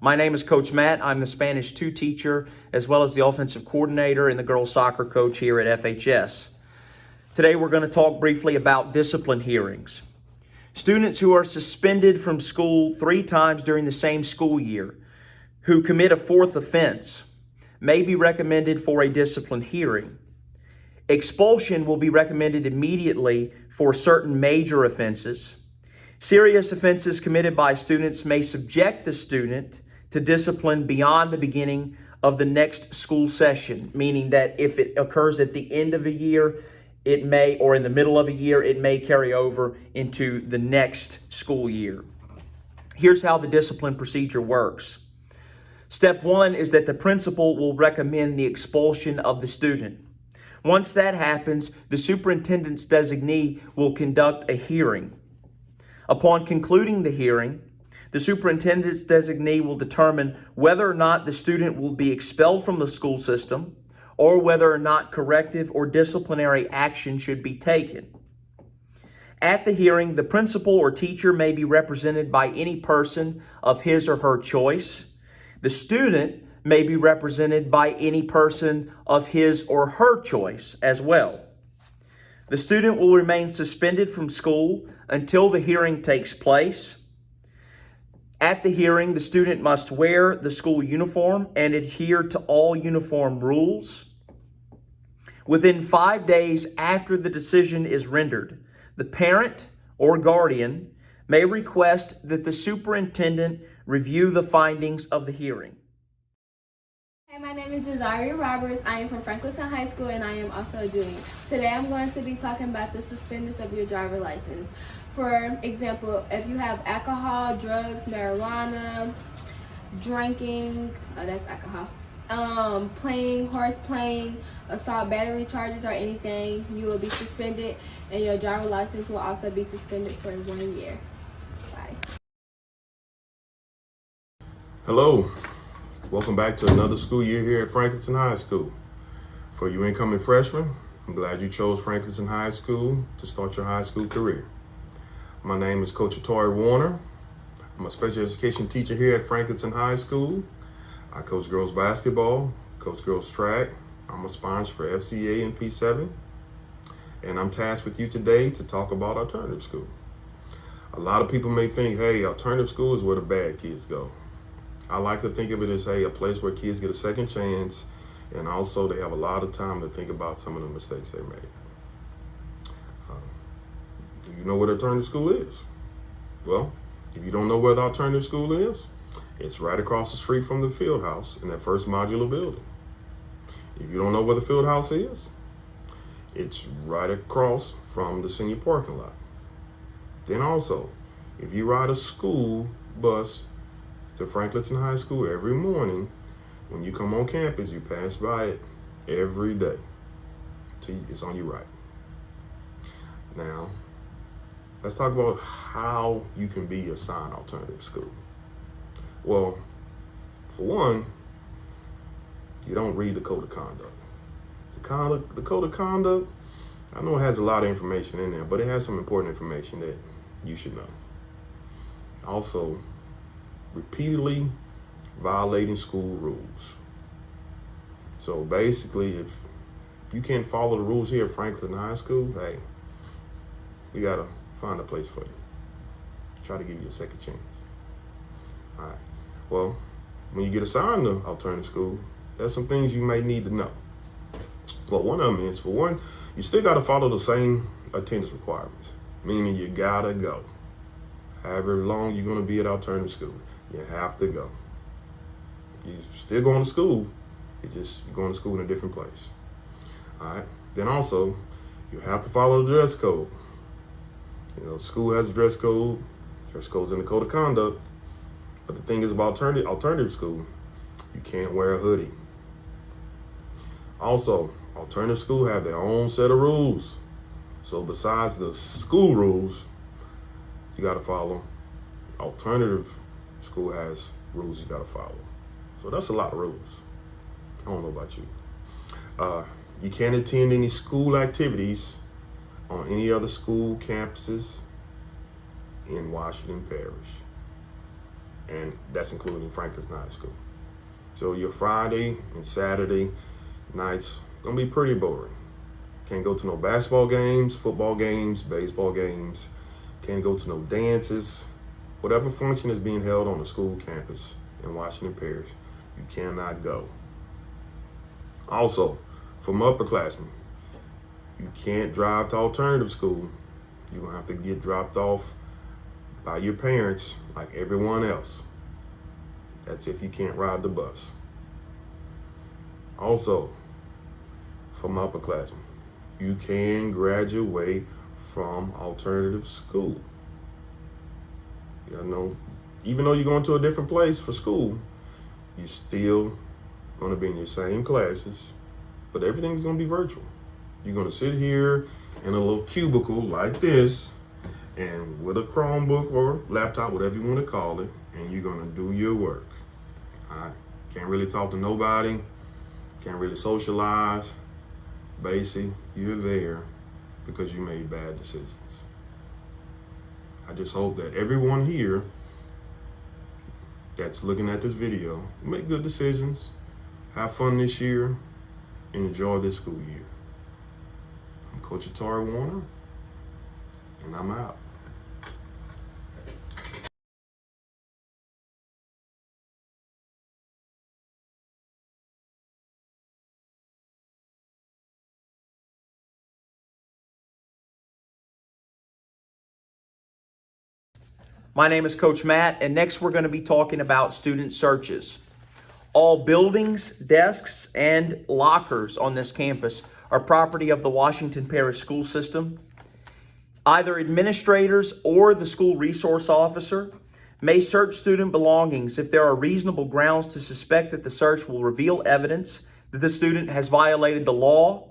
My name is Coach Matt. I'm the Spanish 2 teacher, as well as the offensive coordinator and the girls soccer coach here at FHS. Today we're going to talk briefly about discipline hearings. Students who are suspended from school 3 times during the same school year, who commit a 4th offense, may be recommended for a discipline hearing. Expulsion will be recommended immediately for certain major offenses. Serious offenses committed by students may subject the student to discipline beyond the beginning of the next school session, meaning that if it occurs at the end of a year, it may, or in the middle of a year, it may carry over into the next school year. Here's how the discipline procedure works. Step 1 is that the principal will recommend the expulsion of the student. Once that happens, the superintendent's designee will conduct a hearing. Upon concluding the hearing, the superintendent's designee will determine whether or not the student will be expelled from the school system or whether or not corrective or disciplinary action should be taken. At the hearing, the principal or teacher may be represented by any person of his or her choice. The student may be represented by any person of his or her choice as well. The student will remain suspended from school until the hearing takes place. At the hearing, the student must wear the school uniform and adhere to all uniform rules. Within 5 days after the decision is rendered, the parent or guardian may request that the superintendent review the findings of the hearing. Hey, my name is Jazaria Roberts. I am from Franklinton High School and I am also a junior. Today I'm going to be talking about the suspendance of your driver's license. For example, if you have alcohol, drugs, marijuana, drinking, that's alcohol, playing, horse-playing, assault battery charges or anything, you will be suspended and your driver's license will also be suspended for 1 year. Bye. Hello. Welcome back to another school year here at Franklinton High School. For you incoming freshmen, I'm glad you chose Franklinton High School to start your high school career. My name is Coach Tori Warner. I'm a special education teacher here at Franklinton High School. I coach girls basketball, coach girls track. I'm a sponsor for FCA and P7. And I'm tasked with you today to talk about alternative school. A lot of people may think, hey, alternative school is where the bad kids go. I like to think of it as, hey, a place where kids get a second chance, and also they have a lot of time to think about some of the mistakes they made. Do you know what alternative school is? Well, if you don't know where the alternative school is, it's right across the street from the field house in that first modular building. If you don't know where the field house is, it's right across from the senior parking lot. Then also, if you ride a school bus to Franklinton High School every morning, when you come on campus, you pass by it every day. It's on your right. Now, let's talk about how you can be assigned alternative school. Well, for one, you don't read the Code of Conduct. The Code of Conduct, I know it has a lot of information in there, but it has some important information that you should know. Also, repeatedly violating school rules. So basically, if you can't follow the rules here at Franklinton High School, hey, we gotta find a place for you. Try to give you a second chance. All right. Well, when you get assigned to alternative school, there's some things you may need to know. Well, one of them is, for one, you still gotta follow the same attendance requirements, meaning you gotta go. However long you're gonna be at alternative school, you have to go. You're still going to school, you're going to school in a different place. All right. Then also, you have to follow the dress code. You know, school has a dress code. Dress code's in the Code of Conduct. But the thing is about alternative school, you can't wear a hoodie. Also, alternative school have their own set of rules. So besides the school rules, you got to follow. Alternative school has rules you got to follow. So that's a lot of rules. I don't know about you. You can't attend any school activities on any other school campuses in Washington Parish. and that's including Franklin High School. So your Friday and Saturday nights gonna be pretty boring. Can't go to no basketball games, football games, baseball games. Can't go to no dances. Whatever function is being held on the school campus in Washington Parish, you cannot go. Also, from upperclassmen, you can't drive to alternative school. You're gonna have to get dropped off by your parents like everyone else. That's if you can't ride the bus. Also, from upperclassmen, you can graduate from alternative school. You know, even though you're going to a different place for school, you're still going to be in your same classes, but everything's going to be virtual. You're going to sit here in a little cubicle like this, and with a Chromebook or laptop, whatever you want to call it, and you're going to do your work. All right? Can't really talk to nobody, can't really socialize. Basically, you're there because you made bad decisions. I just hope that everyone here that's looking at this video make good decisions, have fun this year, and enjoy this school year. I'm Coach Atari Warner, and I'm out. My name is Coach Matt, and next we're going to be talking about student searches. All buildings, desks, and lockers on this campus are property of the Washington Parish School System. Either administrators or the school resource officer may search student belongings if there are reasonable grounds to suspect that the search will reveal evidence that the student has violated the law,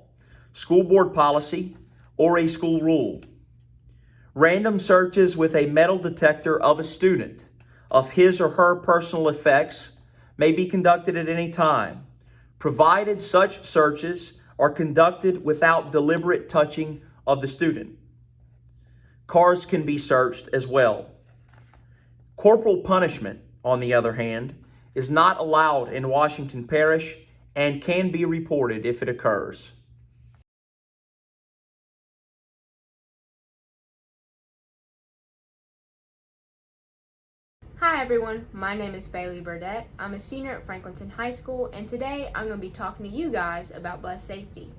school board policy, or a school rule. Random searches with a metal detector of a student of his or her personal effects may be conducted at any time, provided such searches are conducted without deliberate touching of the student. Cars can be searched as well. Corporal punishment, on the other hand, is not allowed in Washington Parish and can be reported if it occurs. Hi everyone, my name is Bailey Burdett. I'm a senior at Franklinton High School, and today I'm going to be talking to you guys about bus safety.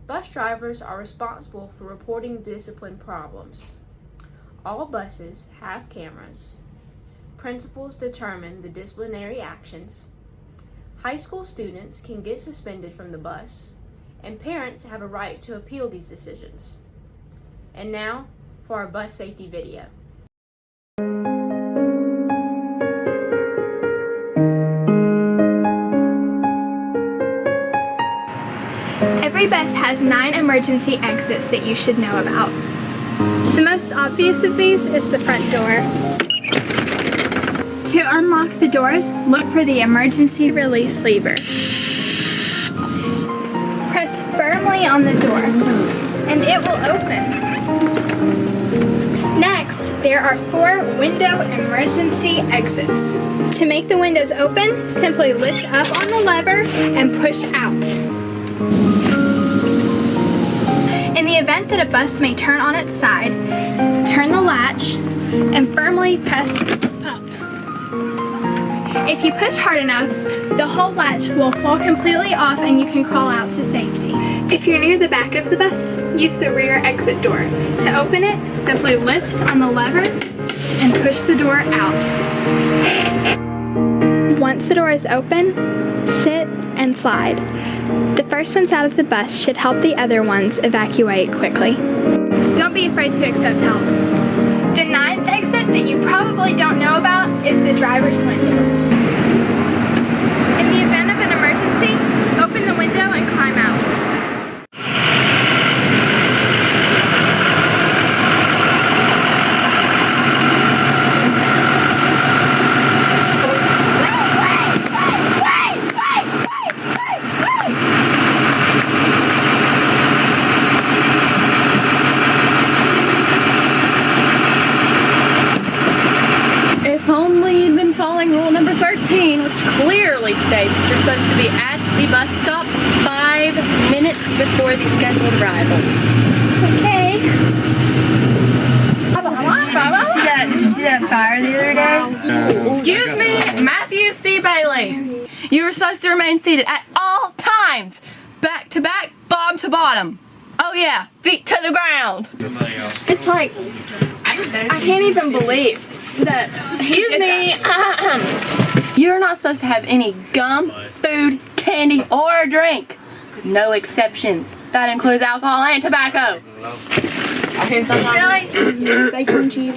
Bus drivers are responsible for reporting discipline problems. All buses have cameras. Principals determine the disciplinary actions. High school students can get suspended from the bus, and parents have a right to appeal these decisions. And now for our bus safety video. Every bus has 9 emergency exits that you should know about. The most obvious of these is the front door. To unlock the doors, look for the emergency release lever. Press firmly on the door, and it will open. Next, there are 4 window emergency exits. To make the windows open, simply lift up on the lever and push out. In the event that a bus may turn on its side, turn the latch and firmly press up. If you push hard enough, the whole latch will fall completely off and you can crawl out to safety. If you're near the back of the bus, use the rear exit door. To open it, simply lift on the lever and push the door out. Once the door is open, sit and slide. The first ones out of the bus should help the other ones evacuate quickly. Don't be afraid to accept help. The 9th exit that you probably don't know about is the driver's window. In the event of an emergency, open the window and climb out. literally states that you're supposed to be at the bus stop 5 minutes before the scheduled arrival. Okay. Did you see that fire the other day? Excuse me, Matthew C. Bailey. You were supposed to remain seated at all times. Back to back, bottom to bottom. Oh yeah, feet to the ground. It's like, I can't even believe that. Excuse me. You're not supposed to have any gum, food, candy, or drink. No exceptions. That includes alcohol and tobacco. Really? Bacon cheese.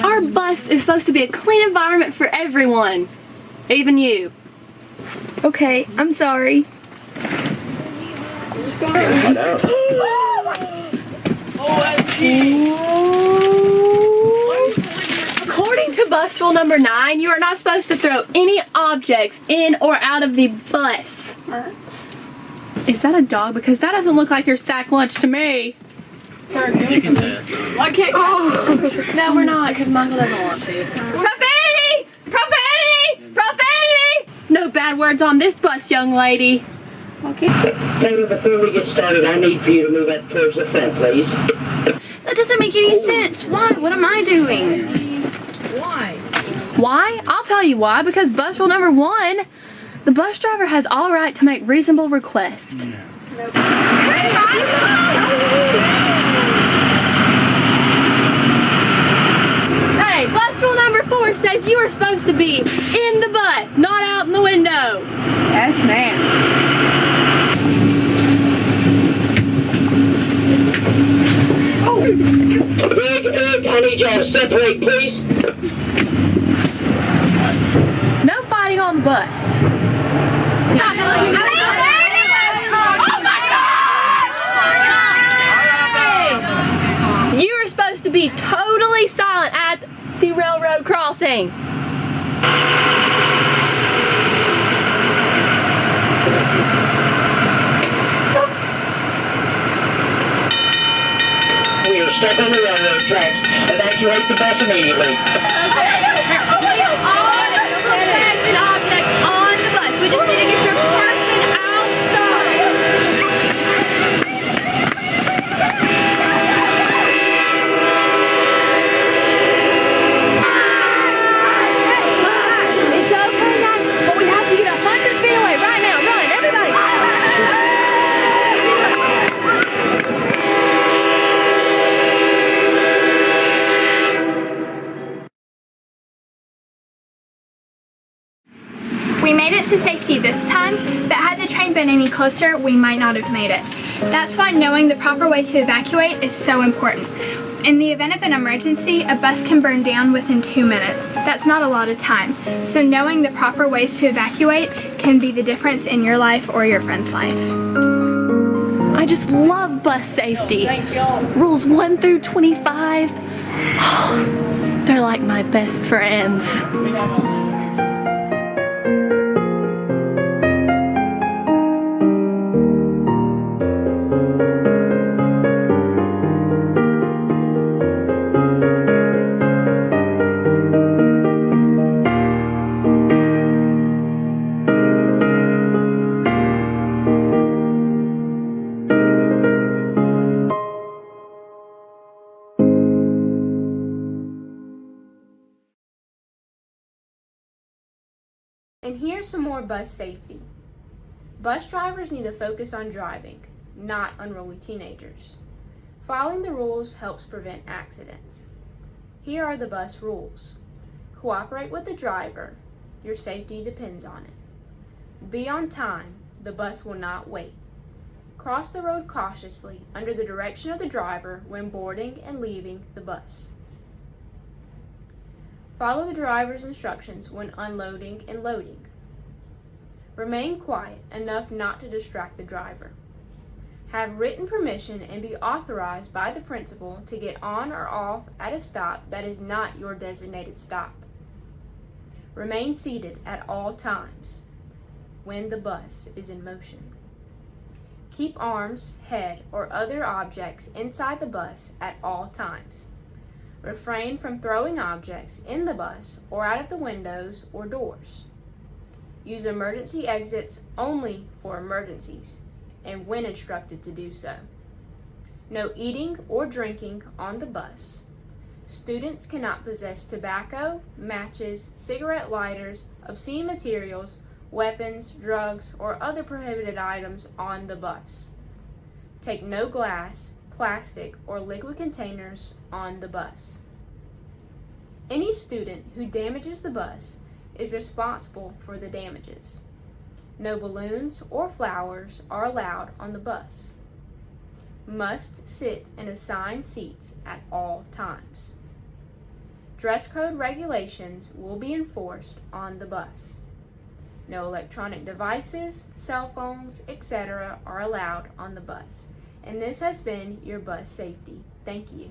Our bus is supposed to be a clean environment for everyone, even you. Okay, I'm sorry. According to bus rule number 9, you are not supposed to throw any objects in or out of the bus. Is that a dog? Because that doesn't look like your sack lunch to me. Why can't No, we're not, because Michael doesn't want to. Profanity! Profanity! Profanity! No bad words on this bus, young lady. Okay. Taylor, before we get started, I need for you to move up towards the front, please. That doesn't make any sense. Why? What am I doing? Why? I'll tell you why. Because bus rule number 1, the bus driver has all right to make reasonable requests. Hey, bus rule number 4 says you are supposed to be in the bus, not out in the window. Yes, ma'am. Big, I need y'all to separate, please. No fighting on the bus. You are supposed to be totally silent at the railroad crossing. We are stuck on the railroad tracks. Evacuate the bus immediately. All bags and objects on the bus. We just need to get your person outside. It's okay, guys, but we have to get 100 feet away right now. Run, everybody. We made it to safety this time, but had the train been any closer, we might not have made it. That's why knowing the proper way to evacuate is so important. In the event of an emergency, a bus can burn down within 2 minutes. That's not a lot of time. So knowing the proper ways to evacuate can be the difference in your life or your friend's life. I just love bus safety. Rules 1 through 25. They're like my best friends. And here's some more bus safety. Bus drivers need to focus on driving, not unruly teenagers. Following the rules helps prevent accidents. Here are the bus rules. Cooperate with the driver. Your safety depends on it. Be on time. The bus will not wait. Cross the road cautiously under the direction of the driver when boarding and leaving the bus. Follow the driver's instructions when unloading and loading. Remain quiet enough not to distract the driver. Have written permission and be authorized by the principal to get on or off at a stop that is not your designated stop. Remain seated at all times when the bus is in motion. Keep arms, head, or other objects inside the bus at all times. Refrain from throwing objects in the bus or out of the windows or doors. Use emergency exits only for emergencies and when instructed to do so. No eating or drinking on the bus. Students cannot possess tobacco, matches, cigarette lighters, obscene materials, weapons, drugs, or other prohibited items on the bus. Take no glass, plastic, or liquid containers on the bus. Any student who damages the bus is responsible for the damages. No balloons or flowers are allowed on the bus. Must sit in assigned seats at all times. Dress code regulations will be enforced on the bus. No electronic devices, cell phones, etc. are allowed on the bus. And this has been your bus safety. Thank you.